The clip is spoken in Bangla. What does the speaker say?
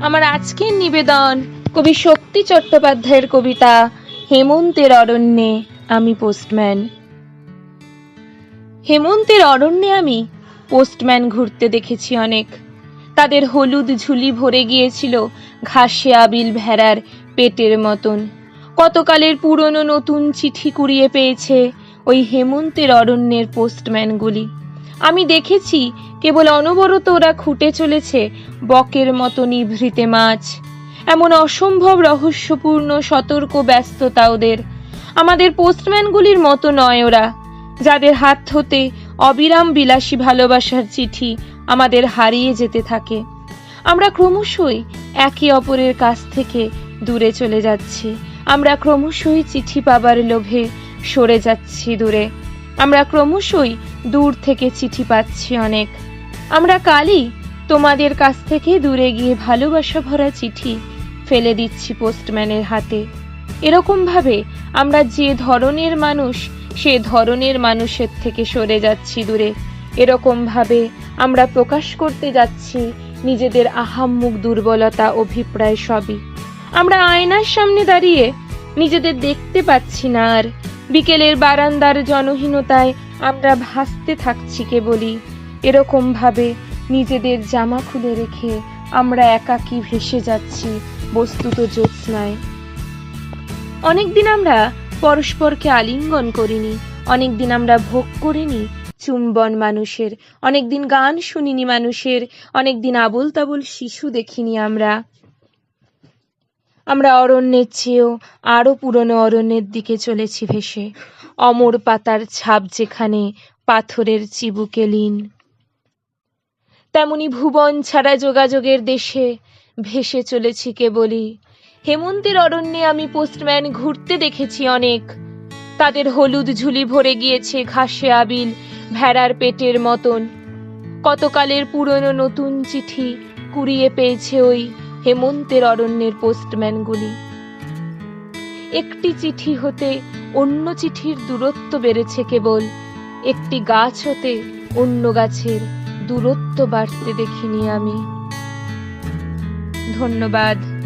আমার আজকের নিবেদন কবি শক্তি চট্টোপাধ্যায়ের কবিতা হেমন্তের অরণ্যে আমি পোস্টম্যান। হেমন্তের অরণ্যে আমি পোস্টম্যান ঘুরতে দেখেছি অনেক। তাদের হলুদ ঝুলি ভরে গিয়েছিল ঘাসে আবিল ভেড়ার পেটের মতন। কতকালের পুরনো নতুন চিঠি কুড়িয়ে পেয়েছে ওই হেমন্তের অরণ্যের পোস্টম্যানগুলি। আমি দেখেছি কেবল অনবরত ওরা খুঁটে চলেছে বকের মতো নিভৃতে মাছ। এমন অসম্ভব রহস্যপূর্ণ সতর্ক ব্যস্ততা ওদের। আমাদের পোস্টম্যানগুলির মতো নয় ওরা, যাদের হাত হতে অবিরাম বিলাসী ভালোবাসার চিঠি আমাদের হারিয়ে যেতে থাকে। আমরা ক্রমশই একে অপরের কাছ থেকে দূরে চলে যাচ্ছি। আমরা ক্রমশই চিঠি পাবার লোভে সরে যাচ্ছি দূরে। আমরা ক্রমশই দূর থেকে চিঠি পাচ্ছি অনেক। আমরা কালই তোমাদের কাছ থেকে দূরে গিয়ে ভালোবাসা ভরা চিঠি ফেলে দিচ্ছি পোস্টম্যানের হাতে। এরকম ভাবে আমরা যে ধরনের মানুষ সে ধরনের মানুষের থেকে সরে যাচ্ছি দূরে। এরকম ভাবে আমরা প্রকাশ করতে যাচ্ছি নিজেদের আহাম্মক দুর্বলতা অভিপ্রায় সবই। আমরা আয়নার সামনে দাঁড়িয়ে নিজেদের দেখতে পাচ্ছি না আর। বিকেলের বারান্দার জনহীনতায় আমরা ভাসতে থাকছি কেবলই। এরকম ভাবে নিজেদের জামা খুলে রেখে আমরা একাকী ভেসে যাচ্ছি বস্তুত জ্যোৎস্নায়। অনেকদিন আমরা পরস্পরকে আলিঙ্গন করিনি, অনেকদিন আমরা ভোগ করিনি চুম্বন মানুষের, অনেকদিন গান শুনিনি মানুষের, অনেকদিন আবোল তাবোল শিশু দেখিনি আমরা। আমরা অরণ্যের চেয়েও আরো পুরনো অরণ্যের দিকে চলেছি ভেসে, অমর পাতার ছাপ যেখানে পাথরের চিবুকে লীন। তেমনি ভুবন ছাড়া যোগাযোগের দেশে ভেসে চলেছি কেবলই। হেমন্তের অরণ্যে আমি পোস্টম্যান ঘুরতে দেখেছি অনেক। তাদের হলুদ ঝুলি ভরে গিয়েছে ঘাসে আবিল ভেড়ার পেটের মতন। কতকালের পুরনো নতুন চিঠি কুড়িয়ে পেয়েছে ওই হেমন্তের অরণ্যের পোস্টম্যানগুলি। একটি চিঠি হতে অন্য চিঠির দূরত্ব বেড়েছে কেবল, একটি গাছ হতে অন্য গাছের দূরত্ব বাড়তে দেখিনি আমি। ধন্যবাদ।